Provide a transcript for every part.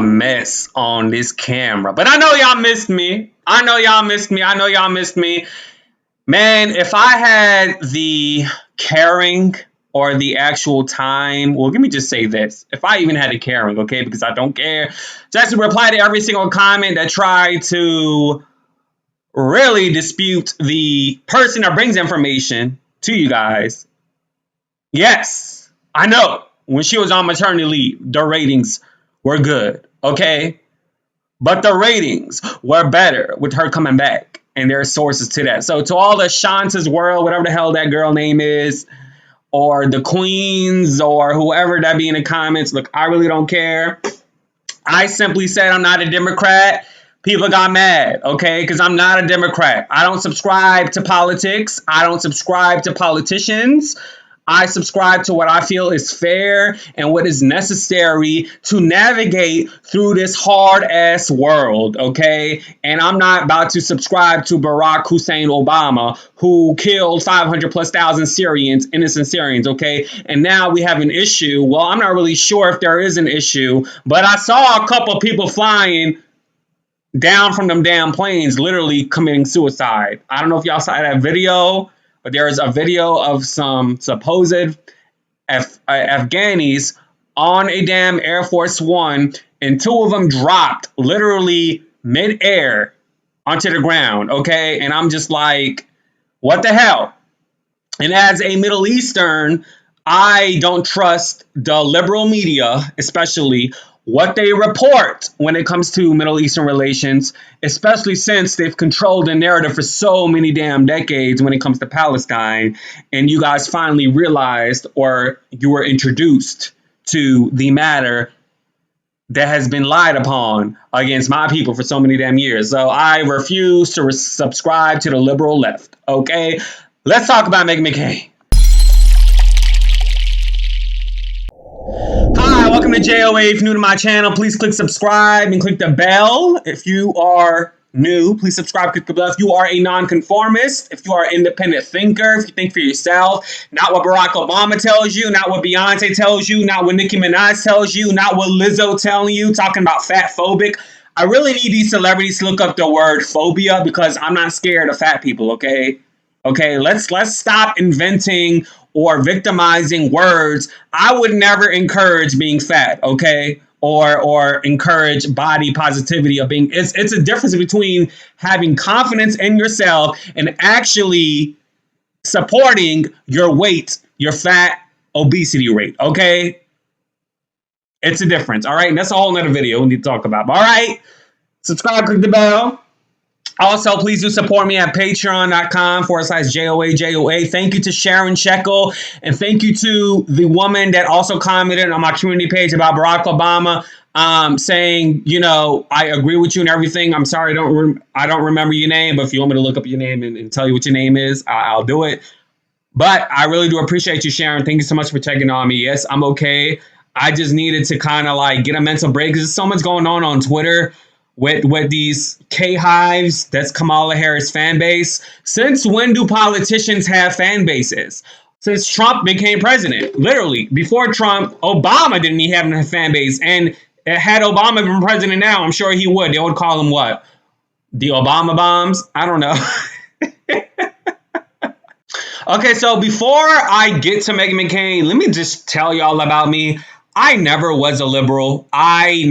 mess on this camera. But I know y'all missed me. I know y'all missed me. Man, if I had the caring or the actual time, well, let me just say this. If I even had the caring, okay, because I don't care, just to reply to every single comment that tried to really dispute the person that brings information to you guys. Yes, I know. When she was on maternity leave, the ratings were good, okay? But the ratings were better with her coming back, and there are sources to that. So to all the Shanta's World, whatever the hell that girl name is, or the Queens, or whoever that be in the comments, look, I really don't care. I simply said I'm not a Democrat. People got mad, okay? Because I'm not a Democrat. I don't subscribe to politics. I don't subscribe to politicians. I subscribe to what I feel is fair and what is necessary to navigate through this hard-ass world, okay? And I'm not about to subscribe to Barack Hussein Obama, who killed 500,000+ Syrians, innocent Syrians, okay? And now we have an issue. Well, I'm not really sure if there is an issue, but I saw a couple people flying down from them damn planes, literally committing suicide. I don't know if y'all saw that video, but there is a video of some supposed Afghanis on a damn Air Force One, and two of them dropped literally mid-air onto the ground, okay? And I'm just like, what the hell? And as a Middle Eastern, I don't trust the liberal media, especially what they report when it comes to Middle Eastern relations, especially since they've controlled the narrative for so many damn decades when it comes to Palestine. And you guys finally realized, or you were introduced to the matter that has been lied upon against my people for so many damn years. So I refuse to subscribe to the liberal left. Okay, let's talk about Meghan McCain. Hi, welcome to JOA. If you're new to my channel, please click subscribe and click the bell. If you are new, please subscribe, click the bell. If you are a nonconformist, if you are an independent thinker, if you think for yourself, not what Barack Obama tells you, not what Beyonce tells you, not what Nicki Minaj tells you, not what Lizzo telling you, talking about fat phobic. I really need these celebrities to look up the word phobia, because I'm not scared of fat people, okay? Okay, let's stop inventing or victimizing words. I would never encourage being fat, okay? Or encourage body positivity of being. It's a difference between having confidence in yourself and actually supporting your weight, your fat obesity rate, okay? It's a difference, all right? And that's a whole nother video we need to talk about. All right, subscribe, click the bell. Also, please do support me at patreon.com/JOA. Thank you to Sharon Shekel. And thank you to the woman that also commented on my community page about Barack Obama, saying, you know, I agree with you and everything. I'm sorry, I don't remember your name, but if you want me to look up your name and tell you what your name is, I'll do it. But I really do appreciate you, Sharon. Thank you so much for checking on me. Yes, I'm okay. I just needed to kind of like get a mental break, because there's so much going on Twitter with these K-hives. That's Kamala Harris fan base. Since when do politicians have fan bases? Since Trump became president. Literally, before Trump, Obama didn't even have a fan base. And had Obama been president now, I'm sure he would. They would call him what? The Obama bombs? I don't know. Okay, so before I get to Meghan McCain, let me just tell y'all about me. I never was a liberal. Okay?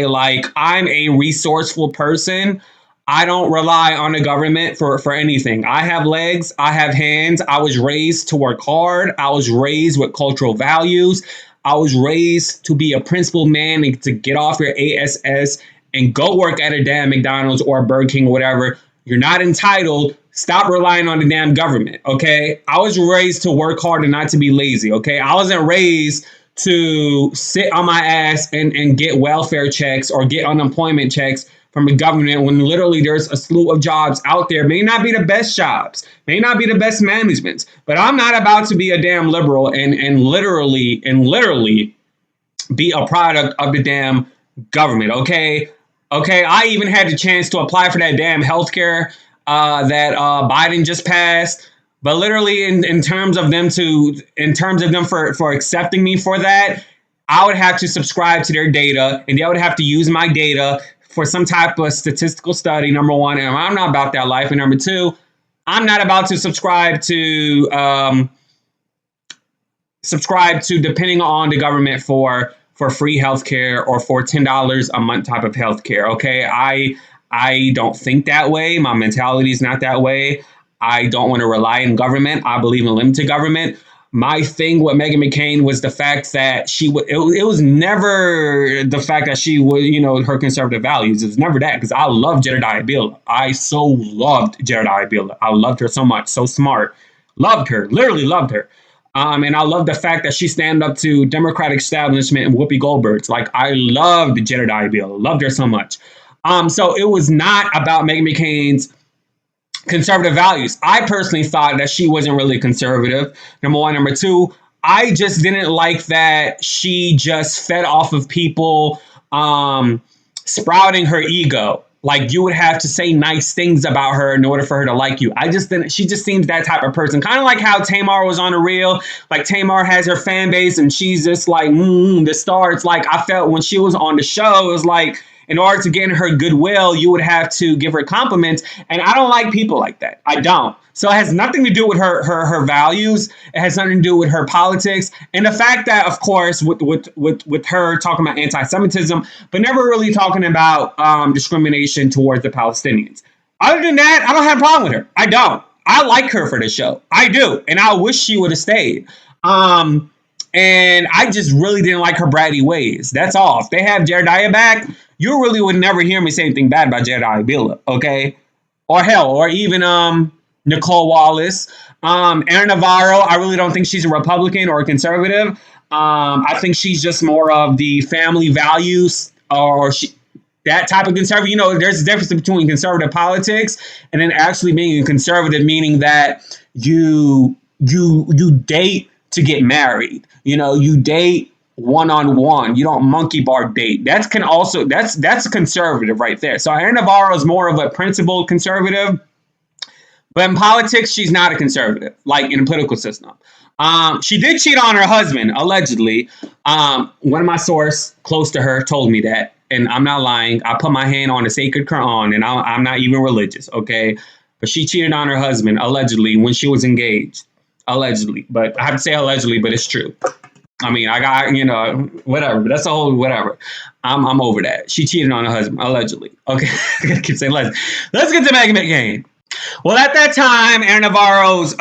Like, I'm a resourceful person. I don't rely on the government for anything. I have legs. I have hands. I was raised to work hard. I was raised with cultural values. I was raised to be a principled man and to get off your ASS and go work at a damn McDonald's or Burger King or whatever. You're not entitled. Stop relying on the damn government, okay? I was raised to work hard and not to be lazy, okay? I wasn't raised to sit on my ass and get welfare checks or get unemployment checks from the government, when literally there's a slew of jobs out there. May not be the best jobs, may not be the best managements, but I'm not about to be a damn liberal and literally be a product of the damn government, okay? Okay, I even had the chance to apply for that damn healthcare that Biden just passed. But literally, in terms of them for accepting me for that, I would have to subscribe to their data, and they would have to use my data for some type of statistical study, number one. And I'm not about that life. And number two, I'm not about to subscribe to depending on the government for free healthcare or for $10 a month type of healthcare. Okay, I don't think that way. My mentality is not that way. I don't want to rely on government. I believe in limited government. My thing with Meghan McCain was the fact that it was never the fact that she was, her conservative values. It was never that, because I love Jedediah Bila. I so loved Jedediah Bila. I loved her so much, so smart. Loved her, literally loved her. And I love the fact that she stand up to Democratic establishment and Whoopi Goldberg's. Like, I loved Jedediah Bila. Loved her so much. So it was not about Meghan McCain's conservative values. I personally thought that she wasn't really conservative, number one. Number two, I just didn't like that she just fed off of people sprouting her ego. Like, you would have to say nice things about her in order for her to like you. I just didn't. She just seems that type of person. Kind of like how Tamar was on the reel. Like, Tamar has her fan base and she's just like, the star. It's like, I felt when she was on the show, it was like, in order to gain her goodwill, you would have to give her compliments. And I don't like people like that. I don't. So it has nothing to do with her values. It has nothing to do with her politics. And the fact that, of course, with her talking about anti-Semitism, but never really talking about discrimination towards the Palestinians. Other than that, I don't have a problem with her. I don't. I like her for the show. I do. And I wish she would have stayed. And I just really didn't like her bratty ways. That's all. If they have Jedediah back, you really would never hear me say anything bad about Jedediah Bila, okay? Or hell, or even Nicole Wallace. Erin Navarro, I really don't think she's a Republican or a conservative. I think she's just more of the family values, or that type of conservative. There's a difference between conservative politics and then actually being a conservative, meaning that you date to get married. You date one-on-one. You don't monkey bar date. That's a conservative right there. So Erin Navarro is more of a principled conservative, but in politics, she's not a conservative, like in the political system. She did cheat on her husband, allegedly. One of my sources close to her told me that, and I'm not lying. I put my hand on the sacred Quran, and I'm not even religious, okay? But she cheated on her husband, allegedly, when she was engaged. Allegedly. But I have to say allegedly, but it's true. I mean, I got, whatever. But that's a whole whatever. I'm over that. She cheated on her husband, allegedly. Okay. I gotta keep saying allegedly. Let's get to Meghan McCain. Well, at that time, Erin Navarro's,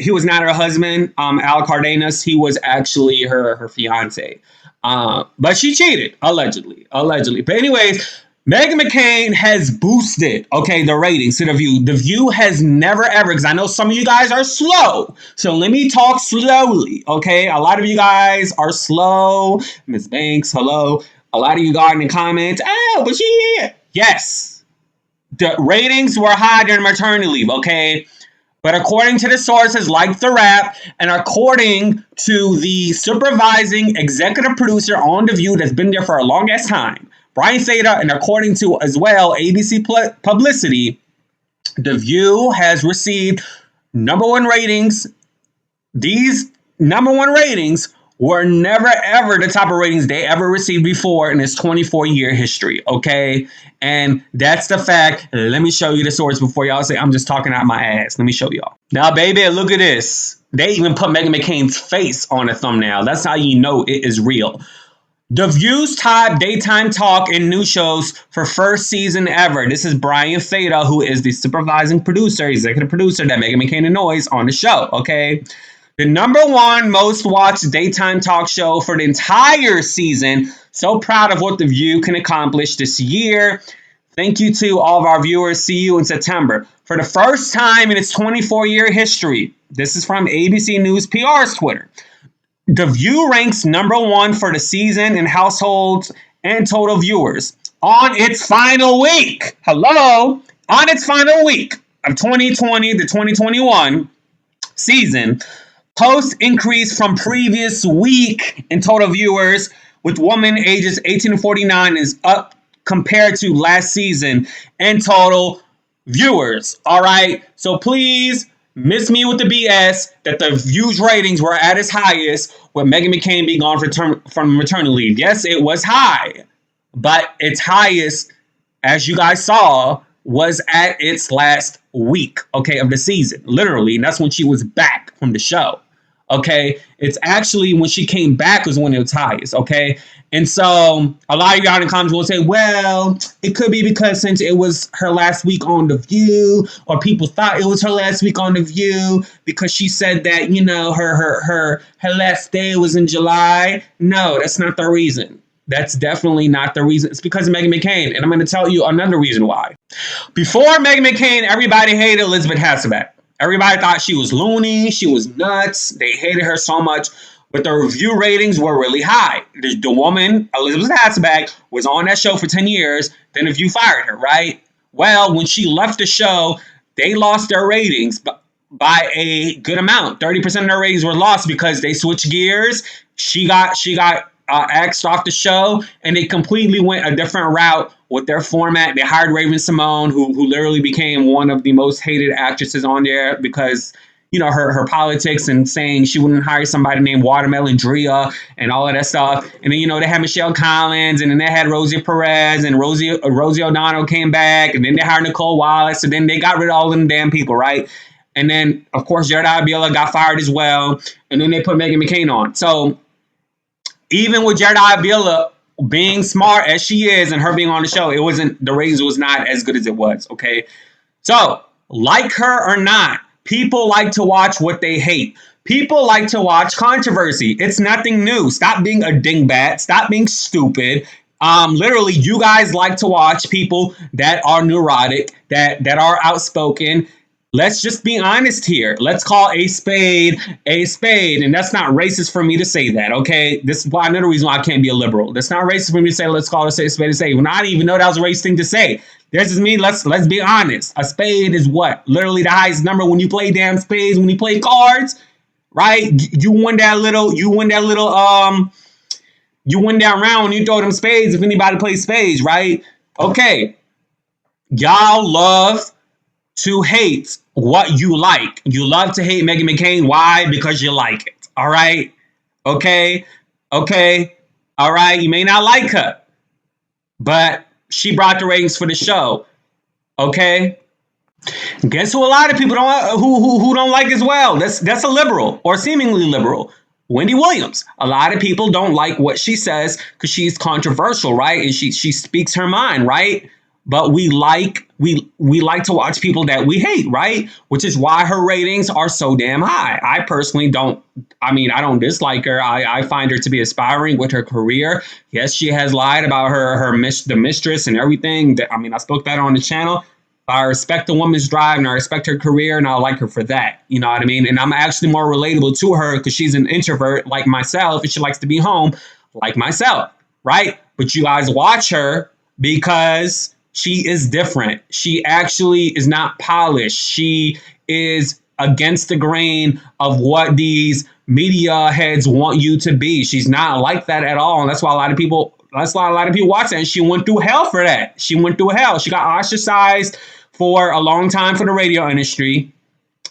he was not her husband. Al Cardenas, he was actually her fiance. But she cheated, allegedly. But anyways, Meghan McCain has boosted, the ratings to The View. The View has never, ever, because I know some of you guys are slow. So let me talk slowly, okay? A lot of you guys are slow. Miss Banks, hello. A lot of you got in the comments, but she, yes. The ratings were high during maternity leave, okay? But according to the sources like The Wrap, and according to the supervising executive producer on The View that's been there for a long ass time, Brian Theta, and according to, as well, ABC Publicity, The View has received #1 ratings. These #1 ratings were never, ever the type of ratings they ever received before in its 24-year history, okay? And that's the fact. Let me show you the source before y'all say I'm just talking out my ass. Let me show y'all. Now, baby, look at this. They even put Meghan McCain's face on the thumbnail. That's how you know it is real. The View's top daytime talk and news shows for first season ever. This is Brian Theta, who is the supervising producer, executive producer that Meghan McCain annoys on the show, okay? The #1 most watched daytime talk show for the entire season. So proud of what The View can accomplish this year. Thank you to all of our viewers. See you in September. For the first time in its 24-year history, this is from ABC News PR's Twitter. The View ranks #1 for the season in households and total viewers on its final week. Hello? On its final week of 2020 to 2021 season, post increase from previous week in total viewers with women ages 18 to 49 is up compared to last season and total viewers. All right. So please Miss me with the BS that the views ratings were at its highest with Meghan McCain being gone from maternity leave. Yes, it was high, but its highest, as you guys saw, was at its last week, okay, of the season, literally. And that's when she was back from the show, okay? It's actually when she came back was when it was highest, okay? And so a lot of y'all in the comments will say, well, it could be because since it was her last week on The View, or people thought it was her last week on The View because she said that, you know, her last day was in July. No, that's not the reason. That's definitely not the reason. It's because of Meghan McCain. And I'm going to tell you another reason why. Before Meghan McCain, everybody hated Elisabeth Hasselbeck. Everybody thought she was loony. She was nuts. They hated her so much. But the review ratings were really high. The woman, Elisabeth Hasselbeck, was on that show for 10 years. Then The View fired her, right? Well, when she left the show, they lost their ratings by a good amount. 30% of their ratings were lost because they switched gears. She got axed off the show, and they completely went a different route with their format. They hired Raven-Symoné, who literally became one of the most hated actresses on there because, you know, her politics and saying she wouldn't hire somebody named Watermelon Drea and all of that stuff. And then, you know, they had Michelle Collins, and then they had Rosie Perez, and Rosie O'Donnell came back, and then they hired Nicole Wallace, and then they got rid of all them damn people, right? And then, of course, Jedediah Bila got fired as well, and then they put Meghan McCain on. So even with Jedediah Bila being smart as she is and her being on the show, the ratings was not as good as it was, okay? So, like her or not, people like to watch what they hate. People like to watch controversy. It's nothing new. Stop being a dingbat. Stop being stupid. Literally, you guys like to watch people that are neurotic, that are outspoken. Let's just be honest here. Let's call a spade a spade. And that's not racist for me to say that, okay? This is why another reason why I can't be a liberal. That's not racist for me to say, let's call a spade a spade. When I didn't even know that was a racist thing to say. This is me. Let's be honest. A spade is what? Literally the highest number when you play damn spades, when you play cards, right? You win that round when you throw them spades if anybody plays spades, right? Okay. Y'all love to hate what you like. You love to hate Meghan McCain. Why? Because you like it. All right? Okay? All right? You may not like her, but she brought the ratings for the show. Okay? Guess who a lot of people who don't like as well? That's a liberal or seemingly liberal. Wendy Williams. A lot of people don't like what she says because she's controversial, right? And she speaks her mind, right? But we like to watch people that we hate, right? Which is why her ratings are so damn high. I personally don't dislike her. I find her to be aspiring with her career. Yes, she has lied about the mistress and everything. I spoke that on the channel. I respect the woman's drive and I respect her career and I like her for that. You know what I mean? And I'm actually more relatable to her because she's an introvert like myself and she likes to be home like myself, right? But you guys watch her because she is different. She actually is not polished. She is against the grain of what these media heads want you to be. She's not like that at all. And that's why a lot of people watch that. And she went through hell for that. She went through hell. She got ostracized for a long time for the radio industry.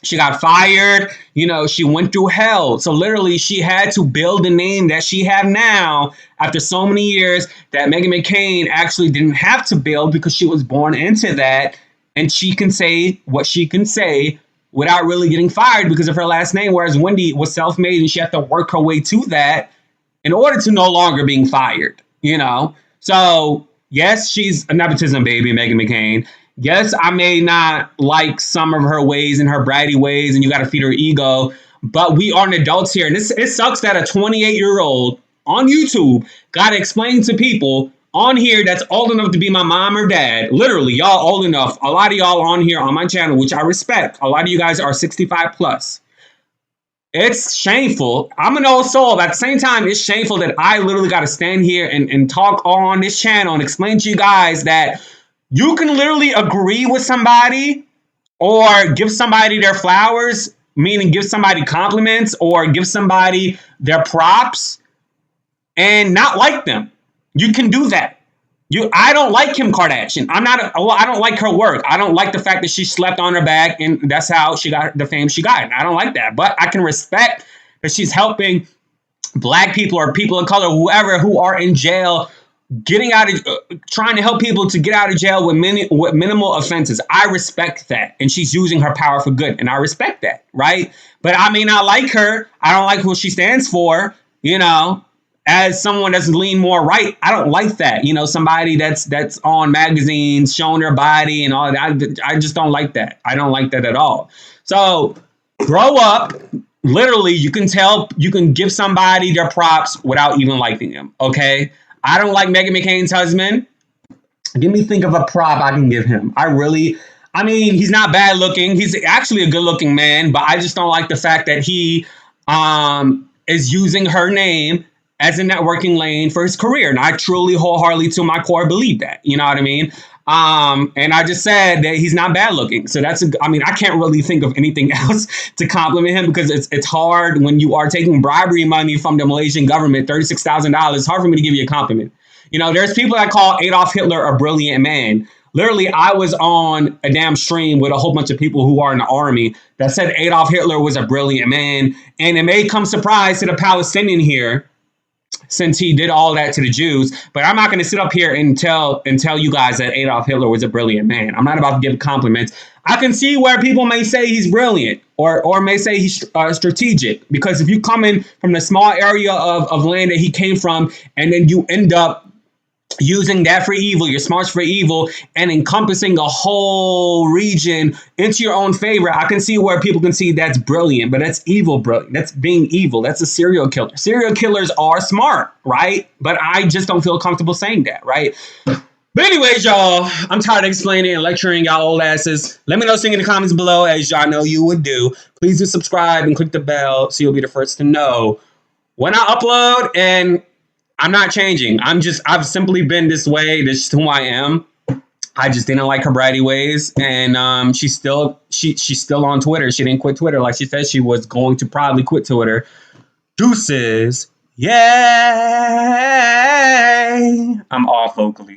She got fired. You know, she went through hell. So literally, she had to build the name that she have now after so many years that Meghan McCain actually didn't have to build because she was born into that. And she can say what she can say without really getting fired because of her last name. Whereas Wendy was self-made and she had to work her way to that in order to no longer being fired, you know? So yes, she's a nepotism baby, Meghan McCain. Yes, I may not like some of her ways and her bratty ways, and you got to feed her ego, but we aren't adults here. And it sucks that a 28-year-old on YouTube got to explain to people on here that's old enough to be my mom or dad. Literally, y'all old enough. A lot of y'all on here on my channel, which I respect. A lot of you guys are 65 plus. It's shameful. I'm an old soul, but at the same time, it's shameful that I literally got to stand here and talk on this channel and explain to you guys that you can literally agree with somebody or give somebody their flowers, meaning give somebody compliments or give somebody their props and not like them. You can do that. I don't like Kim Kardashian. I don't like her work. I don't like the fact that she slept on her back and that's how she got the fame she got. I don't like that. But I can respect that she's helping black people or people of color, whoever, who are in jail, getting out of, trying to help people to get out of jail with minimal offenses. I respect that. And she's using her power for good. And I respect that, right? But I may not like her. I don't like what she stands for, you know. As someone that's lean more right, I don't like that. You know, somebody that's on magazines showing their body and all that. I just don't like that. I don't like that at all. So grow up. Literally, you can give somebody their props without even liking them. Okay. I don't like Meghan McCain's husband. Let me think of a prop I can give him. I mean, he's not bad looking. He's actually a good looking man, but I just don't like the fact that he is using her name as a networking lane for his career. And I truly wholeheartedly to my core believe that, you know what I mean? And I just said that he's not bad looking. So I can't really think of anything else to compliment him because it's hard when you are taking bribery money from the Malaysian government, $36,000. It's hard for me to give you a compliment. You know, there's people that call Adolf Hitler a brilliant man. Literally, I was on a damn stream with a whole bunch of people who are in the army that said Adolf Hitler was a brilliant man. And it may come surprise to the Palestinian here, since he did all that to the Jews. But I'm not going to sit up here and tell you guys that Adolf Hitler was a brilliant man. I'm not about to give compliments. I can see where people may say he's brilliant or may say he's strategic, because if you come in from the small area of land that he came from and then you end up using that for evil, your smarts for evil, and encompassing a whole region into your own favor, I can see where people can see that's brilliant, but that's evil brilliant. That's being evil. That's a serial killer. Serial killers are smart, right? But I just don't feel comfortable saying that, right? But anyways, y'all, I'm tired of explaining and lecturing y'all old asses. Let me know in the comments below, as y'all know you would do. Please do subscribe and click the bell so you'll be the first to know when I upload. And I'm not changing. I've simply been this way. This is who I am. I just didn't like her bratty ways. And she's still on Twitter. She didn't quit Twitter like she said she was going to probably quit Twitter. Deuces. Yay. I'm all vocally.